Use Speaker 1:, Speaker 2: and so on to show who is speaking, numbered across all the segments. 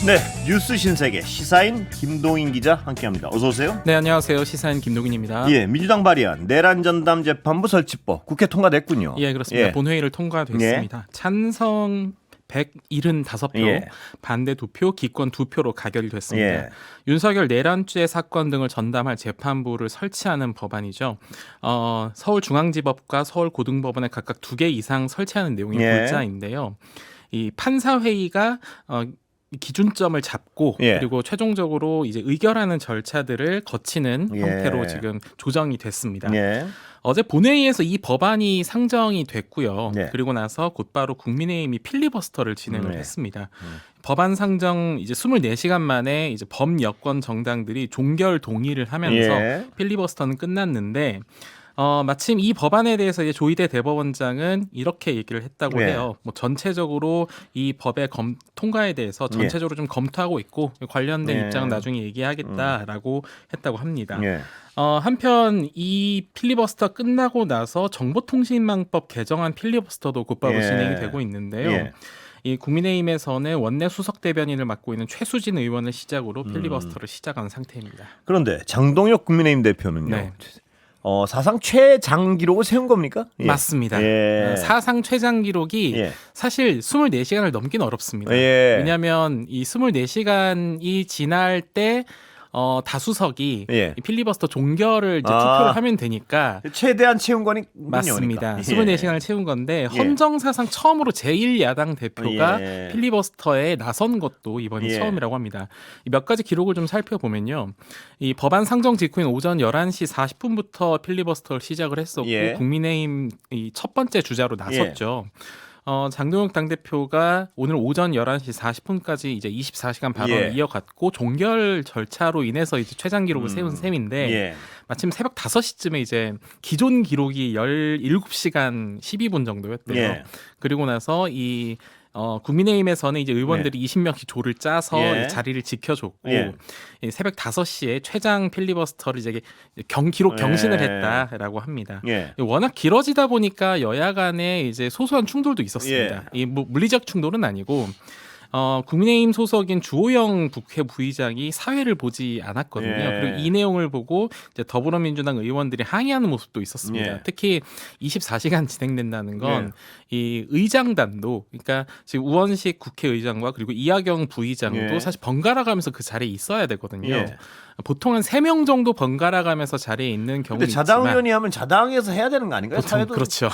Speaker 1: 네, 뉴스 신세계 시사인 김동인 기자 함께합니다. 어서 오세요.
Speaker 2: 네, 안녕하세요. 시사인 김동인입니다.
Speaker 1: 예, 민주당 발의안 내란 전담 재판부 설치법 국회 통과됐군요.
Speaker 2: 예, 그렇습니다.
Speaker 1: 예.
Speaker 2: 본회의를 통과됐습니다. 찬성 175표,
Speaker 1: 예.
Speaker 2: 반대 2표, 기권 2표로 가결이 됐습니다.
Speaker 1: 예.
Speaker 2: 윤석열 내란죄 사건 등을 전담할 재판부를 설치하는 법안이죠. 서울중앙지법과 서울고등법원에 각각 2개 이상 설치하는 내용이
Speaker 1: 예.
Speaker 2: 골자인데요. 이 판사회의가 기준점을 잡고
Speaker 1: 예.
Speaker 2: 그리고 최종적으로 이제 의결하는 절차들을 거치는
Speaker 1: 예.
Speaker 2: 형태로 지금 조정이 됐습니다.
Speaker 1: 예.
Speaker 2: 어제 본회의에서 이 법안이 상정이 됐고요.
Speaker 1: 네.
Speaker 2: 그리고 나서 곧바로 국민의힘이 필리버스터를 진행을
Speaker 1: 네.
Speaker 2: 했습니다. 법안 상정 이제 24시간 만에 이제 범여권 정당들이 종결 동의를 하면서
Speaker 1: 예.
Speaker 2: 필리버스터는 끝났는데 마침 이 법안에 대해서 이제 조희대 대법원장은 이렇게 얘기를 했다고
Speaker 1: 네.
Speaker 2: 해요. 뭐 전체적으로 이 법의 통과에 대해서 전체적으로 좀 검토하고 있고 관련된
Speaker 1: 네.
Speaker 2: 입장은 나중에 얘기하겠다라고 했다고 합니다.
Speaker 1: 예.
Speaker 2: 한편 이 필리버스터 끝나고 나서 정보통신망법 개정안 필리버스터도 곧바로
Speaker 1: 예.
Speaker 2: 진행이 되고 있는데요.
Speaker 1: 예.
Speaker 2: 이 국민의힘에서는 원내 수석 대변인을 맡고 있는 최수진 의원을 시작으로 필리버스터를 시작한 상태입니다.
Speaker 1: 그런데 장동혁 국민의힘 대표는요.
Speaker 2: 네.
Speaker 1: 사상 최장 기록을 세운 겁니까? 예.
Speaker 2: 맞습니다.
Speaker 1: 예.
Speaker 2: 사상 최장 기록이
Speaker 1: 예.
Speaker 2: 사실 24시간을 넘긴 어렵습니다.
Speaker 1: 예.
Speaker 2: 왜냐하면 이 24시간이 지날 때 다수석이
Speaker 1: 예.
Speaker 2: 이 필리버스터 종결을 이제 투표를 하면 되니까
Speaker 1: 최대한 채운 거니
Speaker 2: 맞습니다.
Speaker 1: 예.
Speaker 2: 24시간을 채운 건데
Speaker 1: 예.
Speaker 2: 헌정사상 처음으로 제1야당 대표가
Speaker 1: 예.
Speaker 2: 필리버스터에 나선 것도 이번이
Speaker 1: 예.
Speaker 2: 처음이라고 합니다. 몇 가지 기록을 좀 살펴보면요. 이 법안 상정 직후인 오전 11시 40분부터 필리버스터를 시작을 했었고
Speaker 1: 예.
Speaker 2: 국민의힘 이 첫 번째 주자로 나섰죠. 장동혁 당대표가 오늘 오전 11시 40분까지 이제 24시간 발언을
Speaker 1: 예.
Speaker 2: 이어갔고 종결 절차로 인해서 이제 최장 기록을 세운 셈인데
Speaker 1: 예.
Speaker 2: 마침 새벽 5시쯤에 이제 기존 기록이 17시간 12분 정도였대요.
Speaker 1: 예.
Speaker 2: 그리고 나서 이 국민의힘에서는 이제 의원들이 20명씩 조를 짜서
Speaker 1: 예.
Speaker 2: 자리를 지켜줬고
Speaker 1: 예.
Speaker 2: 이 새벽 5시에 최장 필리버스터를 이제 기록 경신을 했다라고 합니다.
Speaker 1: 예.
Speaker 2: 워낙 길어지다 보니까 여야 간에 이제 소소한 충돌도 있었습니다. 이 물리적 충돌은 아니고 국민의힘 소속인 주호영 국회 부의장이 사회를 보지 않았거든요.
Speaker 1: 예.
Speaker 2: 그리고 이 내용을 보고 이제 더불어민주당 의원들이 항의하는 모습도 있었습니다.
Speaker 1: 예.
Speaker 2: 특히 24시간 진행된다는 건
Speaker 1: 예.
Speaker 2: 이 의장단도 그러니까 지금 우원식 국회의장과 그리고 이하경 부의장도
Speaker 1: 예.
Speaker 2: 사실 번갈아 가면서 그 자리에 있어야 되거든요.
Speaker 1: 예.
Speaker 2: 보통 한 3명 정도 번갈아 가면서 자리에 있는 경우는
Speaker 1: 근데 자당
Speaker 2: 있지만
Speaker 1: 의원이 하면 자당에서 해야 되는 거 아닌가요?
Speaker 2: 보통
Speaker 1: 사회도
Speaker 2: 그렇죠.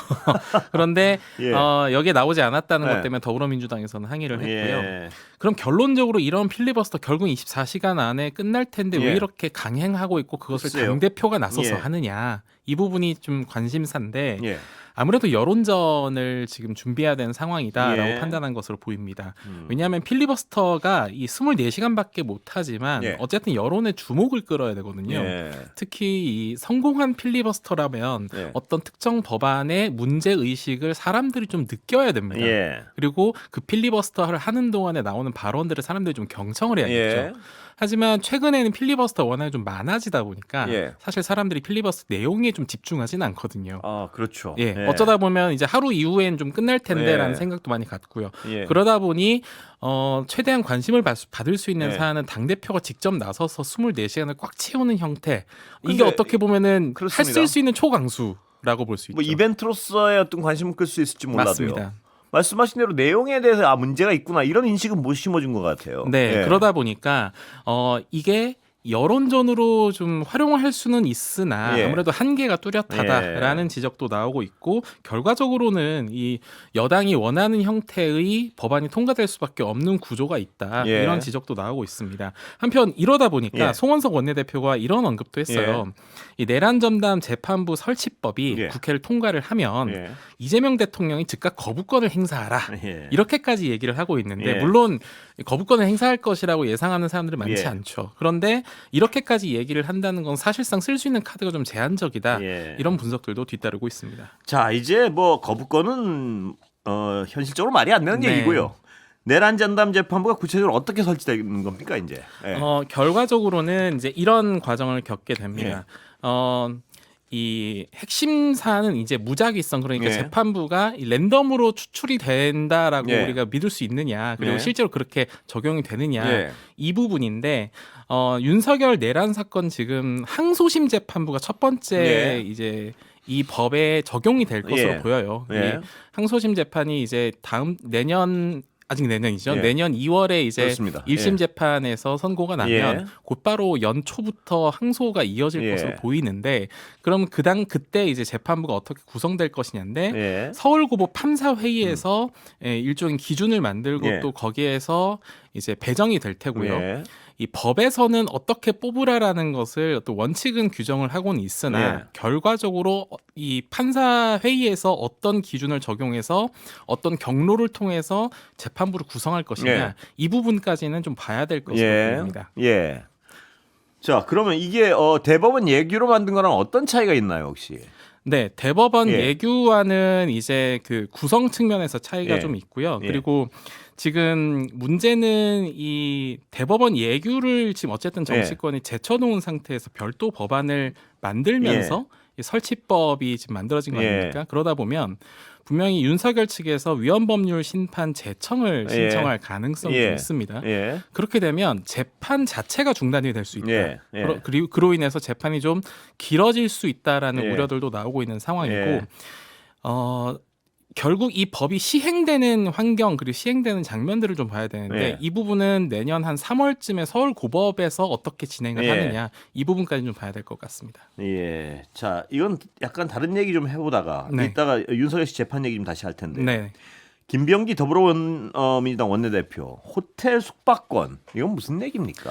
Speaker 2: 그런데
Speaker 1: 예.
Speaker 2: 여기에 나오지 않았다는
Speaker 1: 네.
Speaker 2: 것 때문에 더불어민주당에서는 항의를 했고요.
Speaker 1: 예.
Speaker 2: 그럼 결론적으로 이런 필리버스터 결국 24시간 안에 끝날 텐데
Speaker 1: 예.
Speaker 2: 왜 이렇게 강행하고 있고 그것을
Speaker 1: 글쎄요.
Speaker 2: 당대표가 나서서
Speaker 1: 예.
Speaker 2: 하느냐. 이 부분이 좀 관심사인데
Speaker 1: 예.
Speaker 2: 아무래도 여론전을 지금 준비해야 되는 상황이다라고
Speaker 1: 예.
Speaker 2: 판단한 것으로 보입니다. 왜냐하면 필리버스터가 이 24시간밖에 못하지만
Speaker 1: 예.
Speaker 2: 어쨌든 여론의 주목을 끌어야 되거든요.
Speaker 1: 예.
Speaker 2: 특히 이 성공한 필리버스터라면
Speaker 1: 예.
Speaker 2: 어떤 특정 법안의 문제의식을 사람들이 좀 느껴야 됩니다.
Speaker 1: 예.
Speaker 2: 그리고 그 필리버스터를 하는 동안에 나오는 발언들을 사람들이 좀 경청을 해야겠죠.
Speaker 1: 예.
Speaker 2: 하지만 최근에는 필리버스터 워낙에 좀 많아지다 보니까
Speaker 1: 예.
Speaker 2: 사실 사람들이 필리버스터 내용에 좀 집중하지는 않거든요.
Speaker 1: 아, 그렇죠.
Speaker 2: 예, 어쩌다 보면 이제 하루 이후엔 좀 끝날 텐데라는
Speaker 1: 예.
Speaker 2: 생각도 많이 갖고요.
Speaker 1: 예.
Speaker 2: 그러다 보니 최대한 관심을 받을 수 있는
Speaker 1: 예.
Speaker 2: 사안은 당대표가 직접 나서서 24시간을 꽉 채우는 형태. 이게
Speaker 1: 근데
Speaker 2: 어떻게 보면은
Speaker 1: 그렇습니다.
Speaker 2: 할 수 있는 초강수라고 볼 수 있죠.
Speaker 1: 뭐 이벤트로서의 어떤 관심을 끌 수 있을지 몰라도요.
Speaker 2: 맞습니다.
Speaker 1: 말씀하신 대로 내용에 대해서 문제가 있구나 이런 인식은 못 심어준 것 같아요.
Speaker 2: 네,
Speaker 1: 예.
Speaker 2: 그러다 보니까 이게 여론전으로 좀 활용을 할 수는 있으나
Speaker 1: 예.
Speaker 2: 아무래도 한계가 뚜렷하다라는 지적도 나오고 있고 결과적으로는 이 여당이 원하는 형태의 법안이 통과될 수밖에 없는 구조가 있다
Speaker 1: 예.
Speaker 2: 이런 지적도 나오고 있습니다. 한편 이러다 보니까
Speaker 1: 예.
Speaker 2: 송원석 원내대표가 이런 언급도 했어요. 이 내란 전담 재판부 설치법이
Speaker 1: 예.
Speaker 2: 국회를 통과를 하면
Speaker 1: 예.
Speaker 2: 이재명 대통령이 즉각 거부권을 행사하라.
Speaker 1: 예.
Speaker 2: 이렇게까지 얘기를 하고 있는데
Speaker 1: 예.
Speaker 2: 물론 거부권을 행사할 것이라고 예상하는 사람들이 많지
Speaker 1: 예.
Speaker 2: 않죠. 그런데 이렇게까지 얘기를 한다는 건 사실상 쓸 수 있는 카드가 좀 제한적이다.
Speaker 1: 예.
Speaker 2: 이런 분석들도 뒤따르고 있습니다.
Speaker 1: 자, 이제 뭐 거부권은 현실적으로 말이 안 되는
Speaker 2: 네.
Speaker 1: 얘기고요. 내란 전담 재판부가 구체적으로 어떻게 설치되는 겁니까 이제? 예.
Speaker 2: 결과적으로는 이제 이런 과정을 겪게 됩니다. 이 핵심 사안은 이제 무작위성 그러니까
Speaker 1: 예.
Speaker 2: 재판부가 이 랜덤으로 추출이 된다라고
Speaker 1: 예.
Speaker 2: 우리가 믿을 수 있느냐 그리고
Speaker 1: 예.
Speaker 2: 실제로 그렇게 적용이 되느냐
Speaker 1: 예.
Speaker 2: 이 부분인데 윤석열 내란 사건 지금 항소심 재판부가 첫 번째
Speaker 1: 예.
Speaker 2: 이제 이 법에 적용이 될 것으로
Speaker 1: 예.
Speaker 2: 보여요.
Speaker 1: 예.
Speaker 2: 이 항소심 재판이 이제 다음 내년 아직 내년이죠.
Speaker 1: 예.
Speaker 2: 내년 2월에 이제
Speaker 1: 그렇습니다.
Speaker 2: 1심
Speaker 1: 예.
Speaker 2: 재판에서 선고가 나면
Speaker 1: 예.
Speaker 2: 곧바로 연초부터 항소가 이어질
Speaker 1: 예.
Speaker 2: 것으로 보이는데 그럼 그때 이제 재판부가 어떻게 구성될 것이냐인데
Speaker 1: 예.
Speaker 2: 서울고법 판사 회의에서 일종의 기준을 만들고
Speaker 1: 예.
Speaker 2: 또 거기에서 이제 배정이 될 테고요.
Speaker 1: 예.
Speaker 2: 이 법에서는 어떻게 뽑으라라는 것을 또 원칙은 규정을 하고는 있으나
Speaker 1: 예.
Speaker 2: 결과적으로 이 판사 회의에서 어떤 기준을 적용해서 어떤 경로를 통해서 재판부를 구성할 것이냐
Speaker 1: 예.
Speaker 2: 이 부분까지는 좀 봐야 될 것으로
Speaker 1: 예.
Speaker 2: 보입니다.
Speaker 1: 예. 자, 그러면 이게 대법원 예규로 만든 거랑 어떤 차이가 있나요, 혹시?
Speaker 2: 네, 대법원
Speaker 1: 예.
Speaker 2: 예규와는 이제 그 구성 측면에서 차이가
Speaker 1: 예.
Speaker 2: 좀 있고요.
Speaker 1: 예.
Speaker 2: 그리고 지금 문제는 이 대법원 예규를 지금 어쨌든 정치권이 제쳐놓은 상태에서 별도 법안을 만들면서 이 설치법이 지금 만들어진 거
Speaker 1: 예.
Speaker 2: 아닙니까? 그러다 보면 분명히 윤석열 측에서 위헌법률 심판 재청을
Speaker 1: 예.
Speaker 2: 신청할 가능성이
Speaker 1: 예.
Speaker 2: 좀 있습니다.
Speaker 1: 예.
Speaker 2: 그렇게 되면 재판 자체가 중단이 될 수 있다.
Speaker 1: 예. 예.
Speaker 2: 그리고 그로 인해서 재판이 좀 길어질 수 있다라는
Speaker 1: 예.
Speaker 2: 우려들도 나오고 있는 상황이고
Speaker 1: 예.
Speaker 2: 결국 이 법이 시행되는 환경 그리고 시행되는 장면들을 좀 봐야 되는데
Speaker 1: 예.
Speaker 2: 이 부분은 내년 한 3월쯤에 서울고법에서 어떻게 진행을
Speaker 1: 예.
Speaker 2: 하느냐 이 부분까지 좀 봐야 될 것 같습니다.
Speaker 1: 예. 자, 이건 약간 다른 얘기 좀 해보다가
Speaker 2: 네.
Speaker 1: 이따가 윤석열 씨 재판 얘기 좀 다시 할 텐데.
Speaker 2: 네.
Speaker 1: 김병기 더불어민주당 원내대표 호텔 숙박권 이건 무슨 얘기입니까?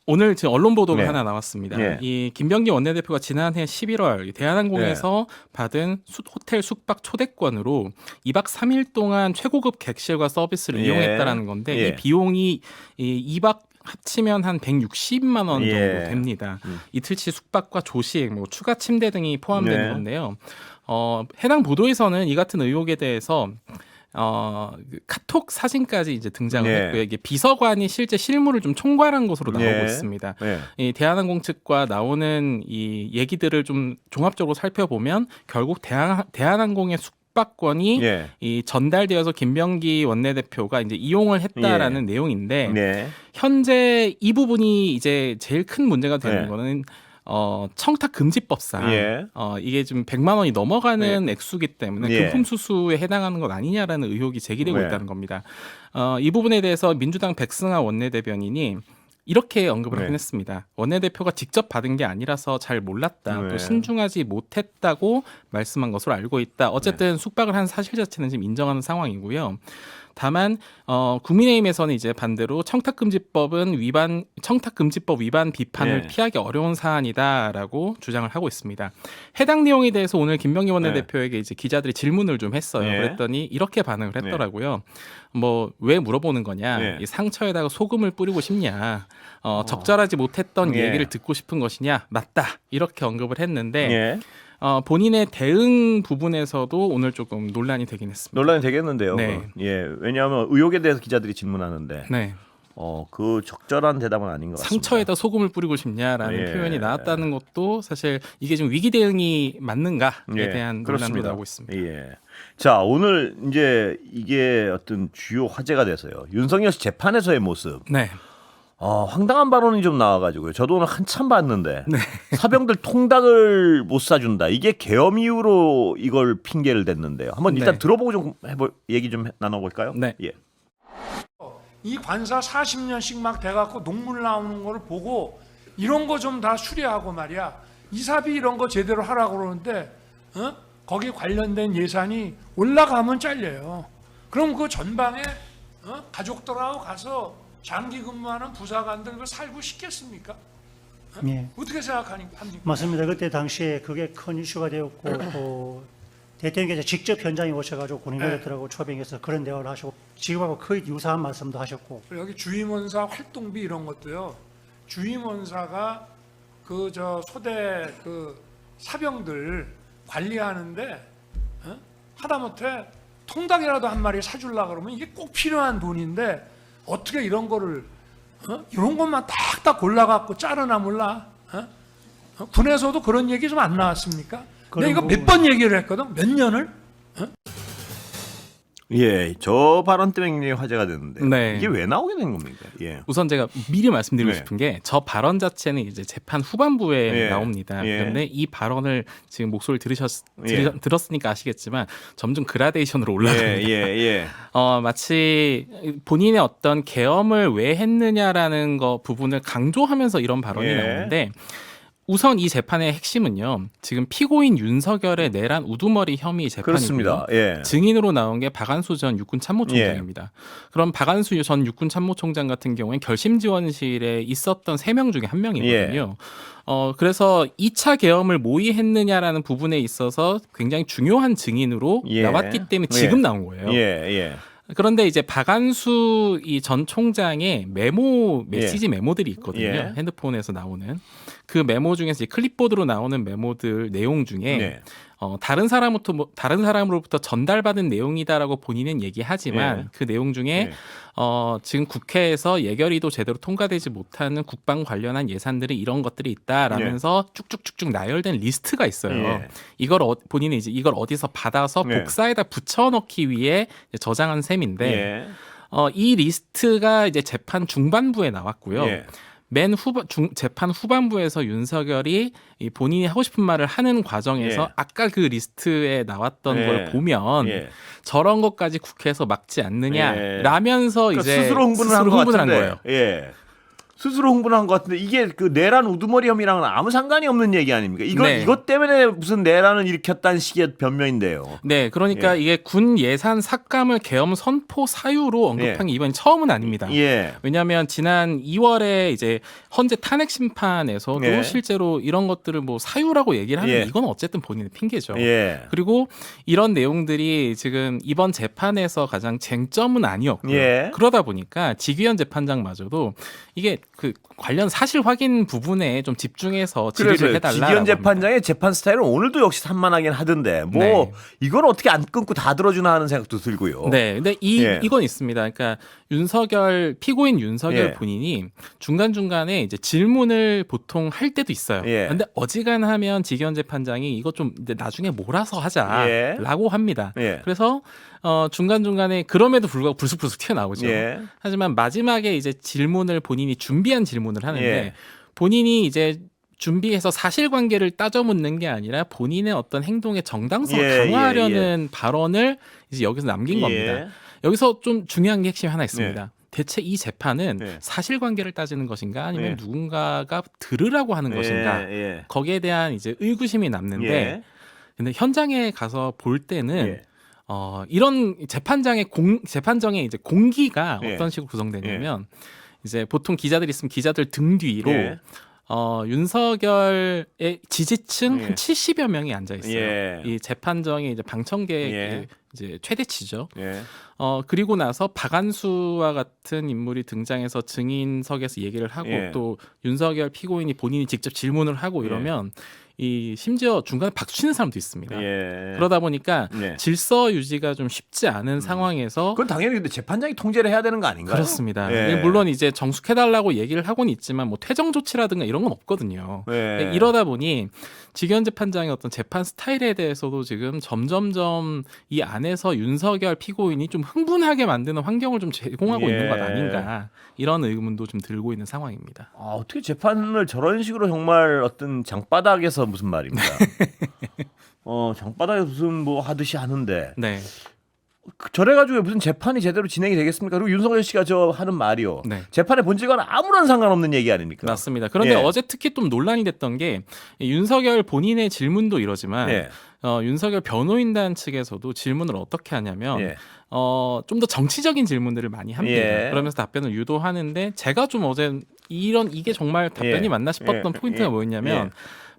Speaker 2: 오늘 지금 언론 보도가
Speaker 1: 네.
Speaker 2: 하나 나왔습니다.
Speaker 1: 네.
Speaker 2: 이 김병기 원내대표가 지난해 11월 대한항공에서 받은 호텔 숙박 초대권으로 2박 3일 동안 최고급 객실과 서비스를
Speaker 1: 예.
Speaker 2: 이용했다라는 건데
Speaker 1: 예.
Speaker 2: 이 비용이 이 2박 합치면 한 160만 원 정도
Speaker 1: 예.
Speaker 2: 됩니다. 이틀치 숙박과 조식, 뭐 추가 침대 등이 포함되는
Speaker 1: 네.
Speaker 2: 건데요. 해당 보도에서는 이 같은 의혹에 대해서 그 카톡 사진까지 이제 등장을
Speaker 1: 네.
Speaker 2: 했고요. 이게 비서관이 실제 실무를 좀 총괄한 것으로 나오고
Speaker 1: 네.
Speaker 2: 있습니다.
Speaker 1: 예.
Speaker 2: 이 대한항공 측과 나오는 이 얘기들을 좀 종합적으로 살펴보면 결국 대한항공의 숙박권이
Speaker 1: 예.
Speaker 2: 이 전달되어서 김병기 원내대표가 이제 이용을 했다라는 내용인데
Speaker 1: 네.
Speaker 2: 현재 이 부분이 이제 제일 큰 문제가 되는
Speaker 1: 네.
Speaker 2: 거는 청탁금지법상
Speaker 1: 예.
Speaker 2: 이게 좀 100만 원이 넘어가는 액수기 때문에
Speaker 1: 예.
Speaker 2: 금품수수에 해당하는 것 아니냐라는 의혹이 제기되고
Speaker 1: 네.
Speaker 2: 있다는 겁니다. 이 부분에 대해서 민주당 백승하 원내대변인이 이렇게 언급을
Speaker 1: 네.
Speaker 2: 하긴 했습니다. 원내대표가 직접 받은 게 아니라서 잘 몰랐다.
Speaker 1: 네.
Speaker 2: 또 신중하지 못했다고 말씀한 것으로 알고 있다. 어쨌든 숙박을 한 사실 자체는 지금 인정하는 상황이고요. 다만 국민의힘에서는 이제 반대로 청탁금지법 위반 비판을
Speaker 1: 네.
Speaker 2: 피하기 어려운 사안이다라고 주장을 하고 있습니다. 해당 내용에 대해서 오늘 김병기 원내대표에게 이제 기자들이 질문을 좀 했어요.
Speaker 1: 네.
Speaker 2: 그랬더니 이렇게 반응을 했더라고요. 뭐 왜 물어보는 거냐?
Speaker 1: 네.
Speaker 2: 이 상처에다가 소금을 뿌리고 싶냐? 적절하지 못했던
Speaker 1: 예.
Speaker 2: 얘기를 듣고 싶은 것이냐? 맞다. 이렇게 언급을 했는데
Speaker 1: 예.
Speaker 2: 본인의 대응 부분에서도 오늘 조금 논란이 되긴 했습니다.
Speaker 1: 논란이 되겠는데요.
Speaker 2: 네.
Speaker 1: 그건. 예. 왜냐하면 의혹에 대해서 기자들이 질문하는데
Speaker 2: 네.
Speaker 1: 그 적절한 대답은 아닌 것 같습니다.
Speaker 2: 상처에다 소금을 뿌리고 싶냐라는
Speaker 1: 예.
Speaker 2: 표현이 나왔다는 것도 사실 이게 좀 위기 대응이 맞는가에
Speaker 1: 예,
Speaker 2: 대한 논란도
Speaker 1: 그렇습니다.
Speaker 2: 나오고 있습니다.
Speaker 1: 예. 자, 오늘 이제 이게 어떤 주요 화제가 돼서요. 윤석열 씨 재판에서의 모습.
Speaker 2: 네.
Speaker 1: 황당한 발언이 좀 나와가지고요. 저도 오늘 한참 봤는데
Speaker 2: 네.
Speaker 1: 사병들 통닭을 못 사준다. 이게 계엄 이후로 이걸 핑계를 댔는데요. 한번 일단
Speaker 2: 네.
Speaker 1: 들어보고 좀 얘기 좀 나눠볼까요?
Speaker 2: 네.
Speaker 1: 예.
Speaker 3: 이 관사 40년씩 막 돼갖고 녹물 나오는 거를 보고 이런 거 좀 다 수리하고 말이야. 이사비 이런 거 제대로 하라고 그러는데 거기 관련된 예산이 올라가면 잘려요. 그럼 그 전방에 가족들하고 가서 장기 근무하는 부사관들 그 살고 싶겠습니까?
Speaker 4: 예,
Speaker 3: 어떻게 생각합니까?
Speaker 4: 맞습니다. 그때 당시에 그게 큰 이슈가 되었고 또 대통령께서 직접 현장에 오셔가지고 군인들하고 초빙해서 그런 대화를 하시고 지금하고 거의 유사한 말씀도 하셨고
Speaker 3: 여기 주임원사 활동비 이런 것도요. 주임원사가 그 소대 그 사병들 관리하는데 하다못해 통닭이라도 한 마리 사주려고 그러면 이게 꼭 필요한 돈인데 어떻게 이런 거를 이런 것만 딱딱 골라갖고 자르나 몰라? 군에서도 그런 얘기 좀 안 나왔습니까?
Speaker 4: 그런
Speaker 3: 내가 이거 몇 번 얘기를 했거든. 몇 년을?
Speaker 1: 예, 저 발언 때문에 굉장히 화제가 됐는데
Speaker 2: 네.
Speaker 1: 이게 왜 나오게 된 겁니까? 예.
Speaker 2: 우선 제가 미리 말씀드리고
Speaker 1: 네.
Speaker 2: 싶은 게 저 발언 자체는 이제 재판 후반부에
Speaker 1: 예.
Speaker 2: 나옵니다.
Speaker 1: 예.
Speaker 2: 그런데 이 발언을 지금 목소리를
Speaker 1: 예.
Speaker 2: 들었으니까 아시겠지만 점점 그라데이션으로 올라갑니다.
Speaker 1: 예.
Speaker 2: 마치 본인의 어떤 계엄을 왜 했느냐라는 거 부분을 강조하면서 이런 발언이
Speaker 1: 예.
Speaker 2: 나오는데 우선 이 재판의 핵심은요. 지금 피고인 윤석열의 내란 우두머리 혐의 재판이고요.
Speaker 1: 그렇습니다. 예.
Speaker 2: 증인으로 나온 게 박안수 전 육군 참모총장입니다. 그럼 박안수 전 육군 참모총장 같은 경우엔 결심 지원실에 있었던 3명 중에 1명이거든요. 그래서 2차 계엄을 모의했느냐라는 부분에 있어서 굉장히 중요한 증인으로
Speaker 1: 예.
Speaker 2: 나왔기 때문에 지금 나온 거예요.
Speaker 1: 예.
Speaker 2: 그런데 이제 박안수 이 전 총장의 메시지 메모들이 있거든요.
Speaker 1: 예.
Speaker 2: 핸드폰에서 나오는 그 메모 중에서 이제 클립보드로 나오는 메모들 내용 중에
Speaker 1: 예.
Speaker 2: 다른 사람으로부터 전달받은 내용이다라고 본인은 얘기하지만
Speaker 1: 예.
Speaker 2: 그 내용 중에
Speaker 1: 예.
Speaker 2: 지금 국회에서 예결위도 제대로 통과되지 못하는 국방 관련한 예산들이 이런 것들이 있다라면서 쭉쭉쭉쭉 나열된 리스트가 있어요.
Speaker 1: 예.
Speaker 2: 이걸 본인은 이제 이걸 어디서 받아서
Speaker 1: 예.
Speaker 2: 복사에다 붙여넣기 위해 이제 저장한 셈인데
Speaker 1: 예.
Speaker 2: 이 리스트가 이제 재판 중반부에 나왔고요.
Speaker 1: 예.
Speaker 2: 재판 후반부에서 윤석열이 이 본인이 하고 싶은 말을 하는 과정에서
Speaker 1: 예.
Speaker 2: 아까 그 리스트에 나왔던
Speaker 1: 예.
Speaker 2: 걸 보면
Speaker 1: 예.
Speaker 2: 저런 것까지 국회에서 막지 않느냐라면서
Speaker 1: 그러니까
Speaker 2: 이제
Speaker 1: 스스로 흥분을 한 것
Speaker 2: 흥분을
Speaker 1: 같은데.
Speaker 2: 거예요.
Speaker 1: 예. 스스로 흥분을 한 것 같은데 이게 그 내란 우두머리 혐의랑은 아무 상관이 없는 얘기 아닙니까?
Speaker 2: 네.
Speaker 1: 이것 때문에 무슨 내란을 일으켰다는 식의 변명인데요.
Speaker 2: 네, 그러니까 이게 군 예산 삭감을 계엄 선포 사유로 언급한 게 이번이 처음은 아닙니다.
Speaker 1: 예.
Speaker 2: 왜냐하면 지난 2월에 이제 헌재 탄핵 심판에서도
Speaker 1: 예.
Speaker 2: 실제로 이런 것들을 뭐 사유라고 얘기를 하는데
Speaker 1: 예.
Speaker 2: 이건 어쨌든 본인의 핑계죠.
Speaker 1: 예.
Speaker 2: 그리고 이런 내용들이 지금 이번 재판에서 가장 쟁점은 아니었고요.
Speaker 1: 예.
Speaker 2: 그러다 보니까 지귀현 재판장마저도 이게 그 관련 사실 확인 부분에 좀 집중해서 질의를
Speaker 1: 그래서
Speaker 2: 해달라.
Speaker 1: 지기현 재판장의 재판 스타일은 오늘도 역시 산만하긴 하던데 뭐
Speaker 2: 네.
Speaker 1: 이걸 어떻게 안 끊고 다 들어주나 하는 생각도 들고요.
Speaker 2: 네, 근데
Speaker 1: 예.
Speaker 2: 이건 있습니다. 그러니까 피고인 윤석열
Speaker 1: 예.
Speaker 2: 본인이 중간 중간에 이제 질문을 보통 할 때도 있어요.
Speaker 1: 예.
Speaker 2: 근데 어지간하면 지기현 재판장이 이거 좀 이제 나중에 몰아서 하자라고
Speaker 1: 예.
Speaker 2: 합니다.
Speaker 1: 예.
Speaker 2: 그래서 중간 중간에 그럼에도 불구하고 불쑥불쑥 튀어나오죠.
Speaker 1: 예.
Speaker 2: 하지만 마지막에 이제 질문을 본인이 준비한 질문을 하는데
Speaker 1: 예.
Speaker 2: 본인이 이제 준비해서 사실관계를 따져 묻는 게 아니라 본인의 어떤 행동의 정당성을
Speaker 1: 예,
Speaker 2: 강화하려는 발언을 이제 여기서 남긴 겁니다. 여기서 좀 중요한 게 핵심이 하나 있습니다. 대체 이 재판은
Speaker 1: 예.
Speaker 2: 사실관계를 따지는 것인가 아니면
Speaker 1: 예.
Speaker 2: 누군가가 들으라고 하는 것인가
Speaker 1: 예.
Speaker 2: 거기에 대한 이제 의구심이 남는데
Speaker 1: 예.
Speaker 2: 근데 현장에 가서 볼 때는
Speaker 1: 예.
Speaker 2: 이런 재판정의 이제 공기가
Speaker 1: 예.
Speaker 2: 어떤 식으로 구성되냐면 이제 보통 기자들 있으면 기자들 등 뒤로
Speaker 1: 예.
Speaker 2: 윤석열의 지지층
Speaker 1: 예.
Speaker 2: 한 70여 명이 앉아 있어요.
Speaker 1: 예.
Speaker 2: 이 재판정의 이제 방청객
Speaker 1: 예.
Speaker 2: 이제 최대치죠.
Speaker 1: 예.
Speaker 2: 그리고 나서 박안수와 같은 인물이 등장해서 증인석에서 얘기를 하고
Speaker 1: 예.
Speaker 2: 또 윤석열 피고인이 본인이 직접 질문을 하고 이러면 이 심지어 중간에 박수 치는 사람도 있습니다.
Speaker 1: 예.
Speaker 2: 그러다 보니까
Speaker 1: 예.
Speaker 2: 질서 유지가 좀 쉽지 않은 상황에서
Speaker 1: 그건 당연히 근데 재판장이 통제를 해야 되는 거 아닌가요?
Speaker 2: 그렇습니다.
Speaker 1: 예.
Speaker 2: 물론 이제 정숙해달라고 얘기를 하고는 있지만 뭐 퇴정 조치라든가 이런 건 없거든요.
Speaker 1: 예.
Speaker 2: 이러다 보니 지기현 재판장의 어떤 재판 스타일에 대해서도 지금 점점점 이 안에서 윤석열 피고인이 좀 흥분하게 만드는 환경을 좀 제공하고
Speaker 1: 예.
Speaker 2: 있는 것 아닌가 이런 의문도 좀 들고 있는 상황입니다.
Speaker 1: 어떻게 재판을 저런 식으로 정말 어떤 장바닥에서 무슨 말입니다. 장바닥에서 무슨 뭐 하듯이 하는데
Speaker 2: 네,
Speaker 1: 저래가지고 무슨 재판이 제대로 진행이 되겠습니까? 그리고 윤석열 씨가 저 하는 말이요.
Speaker 2: 네.
Speaker 1: 재판의 본질과는 아무런 상관없는 얘기 아닙니까?
Speaker 2: 맞습니다. 그런데
Speaker 1: 예.
Speaker 2: 어제 특히 좀 논란이 됐던 게 윤석열 본인의 질문도 이러지만
Speaker 1: 예.
Speaker 2: 윤석열 변호인단 측에서도 질문을 어떻게 하냐면
Speaker 1: 예.
Speaker 2: 좀 더 정치적인 질문들을 많이 합니다.
Speaker 1: 예.
Speaker 2: 그러면서 답변을 유도하는데 제가 좀 어제 이게 정말 답변이
Speaker 1: 예.
Speaker 2: 맞나 싶었던
Speaker 1: 예.
Speaker 2: 포인트가
Speaker 1: 예.
Speaker 2: 뭐였냐면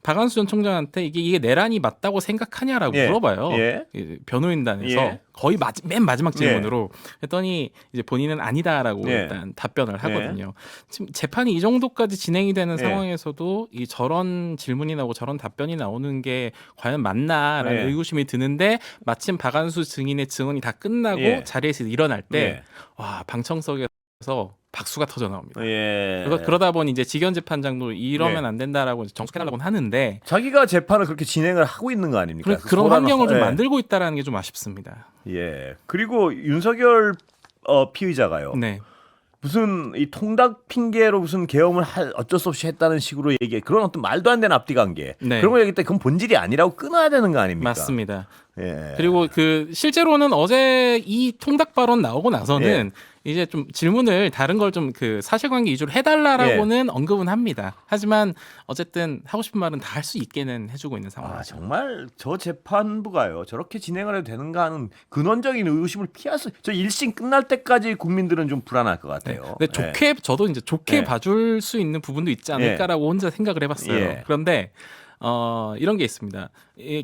Speaker 2: 박안수 전 총장한테 이게 내란이 맞다고 생각하냐라고
Speaker 1: 예.
Speaker 2: 물어봐요.
Speaker 1: 예.
Speaker 2: 이 변호인단에서
Speaker 1: 예.
Speaker 2: 거의 맨 마지막 질문으로 했더니 이제 본인은 아니다라고
Speaker 1: 예.
Speaker 2: 일단 답변을 하거든요. 지금 재판이 이 정도까지 진행이 되는
Speaker 1: 예.
Speaker 2: 상황에서도 이 저런 질문이 나오고 저런 답변이 나오는 게 과연 맞나라는
Speaker 1: 예.
Speaker 2: 의구심이 드는데 마침 박안수 증인의 증언이 다 끝나고
Speaker 1: 예.
Speaker 2: 자리에서 일어날 때
Speaker 1: 예.
Speaker 2: 와 방청석에서 박수가 터져 나옵니다.
Speaker 1: 예.
Speaker 2: 그러다 보니 이제 직연 재판장도 이러면
Speaker 1: 네.
Speaker 2: 안 된다라고 정숙해달라고는 하는데
Speaker 1: 자기가 재판을 그렇게 진행을 하고 있는 거 아닙니까?
Speaker 2: 그런
Speaker 1: 소란을
Speaker 2: 환경을 좀
Speaker 1: 예.
Speaker 2: 만들고 있다라는 게 좀 아쉽습니다.
Speaker 1: 예. 그리고 윤석열 피의자가요.
Speaker 2: 네.
Speaker 1: 무슨 이 통닭 핑계로 무슨 계엄을 어쩔 수 없이 했다는 식으로 얘기해. 그런 어떤 말도 안 되는 앞뒤 관계.
Speaker 2: 네.
Speaker 1: 그런 거 얘기할 때 그건 본질이 아니라고 끊어야 되는 거 아닙니까?
Speaker 2: 맞습니다.
Speaker 1: 예.
Speaker 2: 그리고 그 실제로는 어제 이 통닭 발언 나오고 나서는 이제 좀 질문을 다른 걸 좀 그 사실관계 위주로 해달라라고는 언급은 합니다. 하지만 어쨌든 하고 싶은 말은 다 할 수 있게는 해주고 있는 상황이죠.
Speaker 1: 정말 저 재판부가요 저렇게 진행을 해도 되는가 하는 근원적인 의구심을 피할 수. 저 1심 끝날 때까지 국민들은 좀 불안할 것
Speaker 2: 네.
Speaker 1: 같아요.
Speaker 2: 근데 좋게 저도 이제 좋게
Speaker 1: 네.
Speaker 2: 봐줄 수 있는 부분도 있지 않을까라고 혼자 생각을 해봤어요.
Speaker 1: 예.
Speaker 2: 그런데 이런 게 있습니다.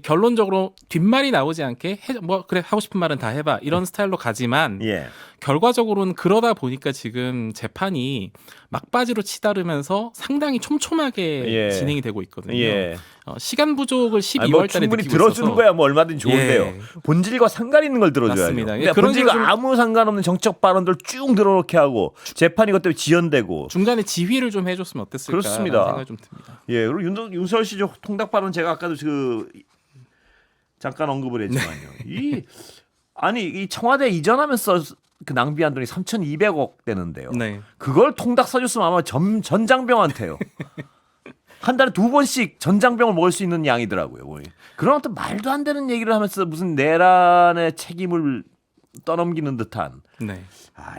Speaker 2: 결론적으로 뒷말이 나오지 않게 뭐 그래 하고 싶은 말은 다 해봐 이런 스타일로 가지만
Speaker 1: 예.
Speaker 2: 결과적으로는 그러다 보니까 지금 재판이 막바지로 치달으면서 상당히 촘촘하게
Speaker 1: 예.
Speaker 2: 진행이 되고 있거든요.
Speaker 1: 예.
Speaker 2: 시간 부족을 12월
Speaker 1: 뭐
Speaker 2: 달에
Speaker 1: 충분히
Speaker 2: 느끼고
Speaker 1: 들어주는
Speaker 2: 있어서
Speaker 1: 거야 뭐 얼마든지 좋은데요.
Speaker 2: 예.
Speaker 1: 본질과 상관 있는 걸 들어줘야죠.
Speaker 2: 맞습니다.
Speaker 1: 근데
Speaker 2: 그런
Speaker 1: 본질과
Speaker 2: 식으로 좀-
Speaker 1: 아무 상관없는 정책 발언들 쭉 늘어놓게 하고 재판이 그것 때문에 지연되고.
Speaker 2: 중간에 지휘를 좀 해줬으면 어땠을까
Speaker 1: 그렇습니다.
Speaker 2: 생각이 좀 듭니다.
Speaker 1: 예. 그리고 윤석열 씨 통닭 발언 제가 아까도 잠깐 언급을 했지만요. 이 청와대 이전하면서 그 낭비한 돈이 3,200억 되는데요.
Speaker 2: 네.
Speaker 1: 그걸 통닭 사줬으면 아마 전장병한테요. 한 달에 2번씩 전장병을 먹을 수 있는 양이더라고요. 거의. 그런 어떤 말도 안 되는 얘기를 하면서 무슨 내란의 책임을 떠넘기는 듯한
Speaker 2: 네.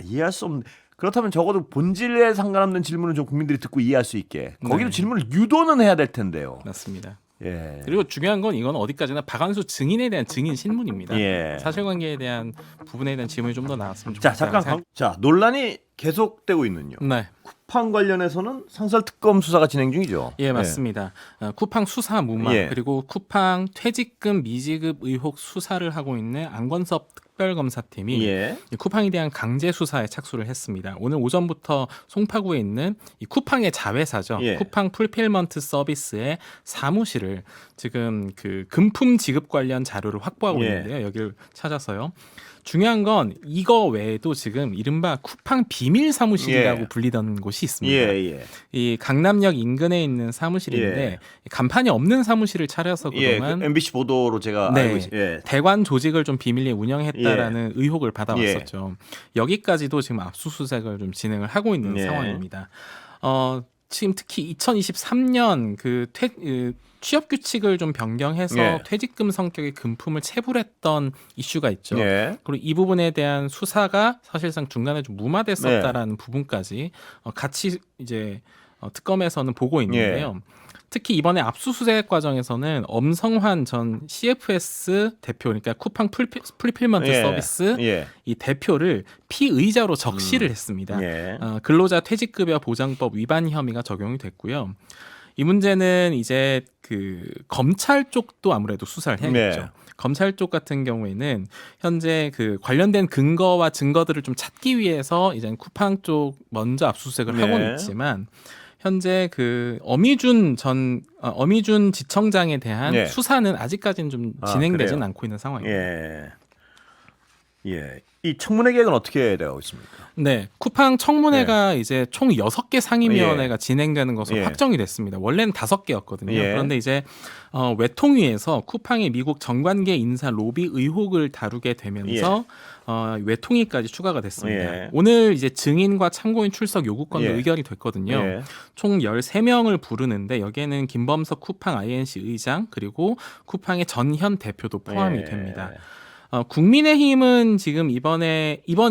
Speaker 1: 이해할 수 없는. 그렇다면 적어도 본질에 상관없는 질문을 좀 국민들이 듣고 이해할 수 있게 거기도
Speaker 2: 네.
Speaker 1: 질문을 유도는 해야 될 텐데요.
Speaker 2: 맞습니다.
Speaker 1: 예.
Speaker 2: 그리고 중요한 건 이건 어디까지나 박한수 증인에 대한 증인 신문입니다.
Speaker 1: 예.
Speaker 2: 사실관계에 대한 부분에 대한 질문이 좀 더 나왔으면
Speaker 1: 자
Speaker 2: 좋겠다.
Speaker 1: 잠깐 논란이 계속되고 있는요.
Speaker 2: 네,
Speaker 1: 쿠팡 관련해서는 상설 특검 수사가 진행 중이죠.
Speaker 2: 예 맞습니다. 쿠팡 수사 무마
Speaker 1: 예.
Speaker 2: 그리고 쿠팡 퇴직금 미지급 의혹 수사를 하고 있는 안건섭 특별검사팀이
Speaker 1: 예.
Speaker 2: 이 쿠팡에 대한 강제 수사에 착수를 했습니다. 오늘 오전부터 송파구에 있는 이 쿠팡의 자회사죠.
Speaker 1: 예.
Speaker 2: 쿠팡 풀필먼트 서비스의 사무실을 지금 그 금품 지급 관련 자료를 확보하고
Speaker 1: 예.
Speaker 2: 있는데요. 여기를 찾아서요. 중요한 건 이거 외에도 지금 이른바 쿠팡 비밀 사무실이라고
Speaker 1: 예.
Speaker 2: 불리던 곳이 있습니다.
Speaker 1: 예.
Speaker 2: 이 강남역 인근에 있는 사무실인데
Speaker 1: 예.
Speaker 2: 간판이 없는 사무실을 차려서
Speaker 1: 예.
Speaker 2: 그동안
Speaker 1: MBC 보도로 제가
Speaker 2: 네.
Speaker 1: 알고 있습니다. 예.
Speaker 2: 대관 조직을 좀 비밀리에 운영했다라는 의혹을 받아왔었죠. 여기까지도 지금 압수수색을 좀 진행을 하고 있는
Speaker 1: 예.
Speaker 2: 상황입니다. 지금 특히 2023년 취업 규칙을 좀 변경해서
Speaker 1: 예.
Speaker 2: 퇴직금 성격의 금품을 체불했던 이슈가 있죠.
Speaker 1: 예.
Speaker 2: 그리고 이 부분에 대한 수사가 사실상 중간에 좀 무마됐었다라는 부분까지 같이 이제 특검에서는 보고 있는데요. 특히 이번에 압수수색 과정에서는 엄성환 전 CFS 대표, 그러니까 쿠팡 풀필먼트
Speaker 1: 예.
Speaker 2: 서비스
Speaker 1: 예.
Speaker 2: 이 대표를 피의자로 적시를 했습니다.
Speaker 1: 예.
Speaker 2: 근로자 퇴직급여 보장법 위반 혐의가 적용이 됐고요. 이 문제는 이제 그 검찰 쪽도 아무래도 수사를 해야겠죠.
Speaker 1: 네.
Speaker 2: 검찰 쪽 같은 경우에는 현재 그 관련된 근거와 증거들을 좀 찾기 위해서 이제 쿠팡 쪽 먼저 압수수색을
Speaker 1: 네.
Speaker 2: 하고는 있지만 현재 그 어미준 지청장에 대한
Speaker 1: 네.
Speaker 2: 수사는 아직까지는 좀
Speaker 1: 아,
Speaker 2: 진행되지는
Speaker 1: 그래요?
Speaker 2: 않고 있는 상황입니다.
Speaker 1: 예. 예. 이 청문회 계획은 어떻게 되어 있습니까?
Speaker 2: 네, 쿠팡 청문회가 이제 총 6개 상임위원회가 진행되는 것으로
Speaker 1: 예.
Speaker 2: 확정이 됐습니다. 원래는 5개였거든요.
Speaker 1: 예.
Speaker 2: 그런데 이제 외통위에서 쿠팡의 미국 정관계 인사 로비 의혹을 다루게 되면서 외통위까지 추가가 됐습니다.
Speaker 1: 예.
Speaker 2: 오늘 이제 증인과 참고인 출석 요구권도
Speaker 1: 예.
Speaker 2: 의결이 됐거든요.
Speaker 1: 예.
Speaker 2: 총 13명을 부르는데 여기에는 김범석 쿠팡 INC 의장 그리고 쿠팡의 전현 대표도 포함이
Speaker 1: 예.
Speaker 2: 됩니다. 국민의힘은 지금 이번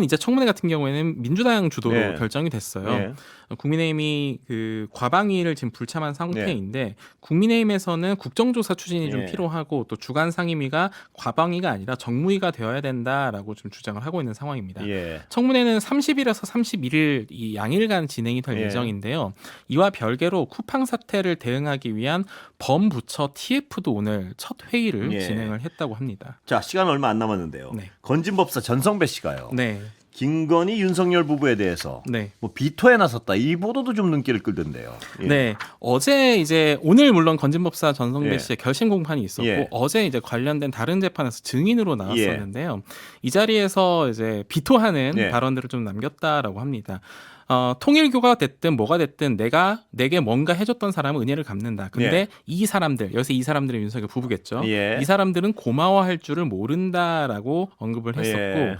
Speaker 2: 이제 청문회 같은 경우에는 민주당 주도로
Speaker 1: 예.
Speaker 2: 결정이 됐어요.
Speaker 1: 예.
Speaker 2: 국민의힘이 그 과방위를 지금 불참한 상태인데 국민의힘에서는 국정조사 추진이 좀
Speaker 1: 예.
Speaker 2: 필요하고 또 주간 상임위가 과방위가 아니라 정무위가 되어야 된다라고 좀 주장을 하고 있는 상황입니다.
Speaker 1: 예.
Speaker 2: 청문회는 30일에서 31일 이 양일간 진행이 될
Speaker 1: 예.
Speaker 2: 예정인데요. 이와 별개로 쿠팡 사태를 대응하기 위한 범부처 TF도 오늘 첫 회의를
Speaker 1: 예.
Speaker 2: 진행을 했다고 합니다.
Speaker 1: 자, 시간 얼마 안 남았는데요.
Speaker 2: 네.
Speaker 1: 건진법사 전성배 씨가요.
Speaker 2: 네,
Speaker 1: 김건희 윤석열 부부에 대해서
Speaker 2: 네.
Speaker 1: 뭐 비토에 나섰다. 이 보도도 좀 눈길을 끌던데요. 예.
Speaker 2: 네, 어제 이제 오늘 물론 건진법사 전성배
Speaker 1: 예.
Speaker 2: 씨의 결심 공판이 있었고
Speaker 1: 예.
Speaker 2: 어제 이제 관련된 다른 재판에서 증인으로 나왔었는데요. 이 자리에서 이제 비토하는
Speaker 1: 예.
Speaker 2: 발언들을 좀 남겼다라고 합니다. 통일교가 됐든 뭐가 됐든 내게 뭔가 해줬던 사람은 은혜를 갚는다. 근데
Speaker 1: 예.
Speaker 2: 이 사람들, 여기서 이 사람들은 윤석열 부부겠죠.
Speaker 1: 예.
Speaker 2: 이 사람들은 고마워할 줄을 모른다라고 언급을 했었고
Speaker 1: 예.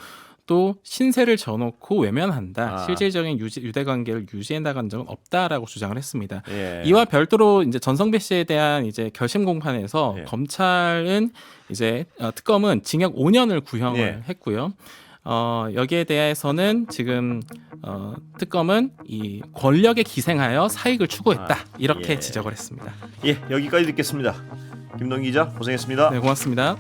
Speaker 2: 또 신세를 져놓고 외면한다.
Speaker 1: 아.
Speaker 2: 실질적인 유대 관계를 유지해 나간 적은 없다라고 주장을 했습니다.
Speaker 1: 예.
Speaker 2: 이와 별도로 이제 전성배 씨에 대한 이제 결심 공판에서
Speaker 1: 예.
Speaker 2: 검찰은 이제 특검은 징역 5년을 구형을
Speaker 1: 예.
Speaker 2: 했고요. 여기에 대해서는 지금 특검은 이 권력에 기생하여 사익을 추구했다. 이렇게
Speaker 1: 예.
Speaker 2: 지적을 했습니다.
Speaker 1: 예, 여기까지 듣겠습니다. 김동기 기자 고생했습니다.
Speaker 2: 네, 고맙습니다.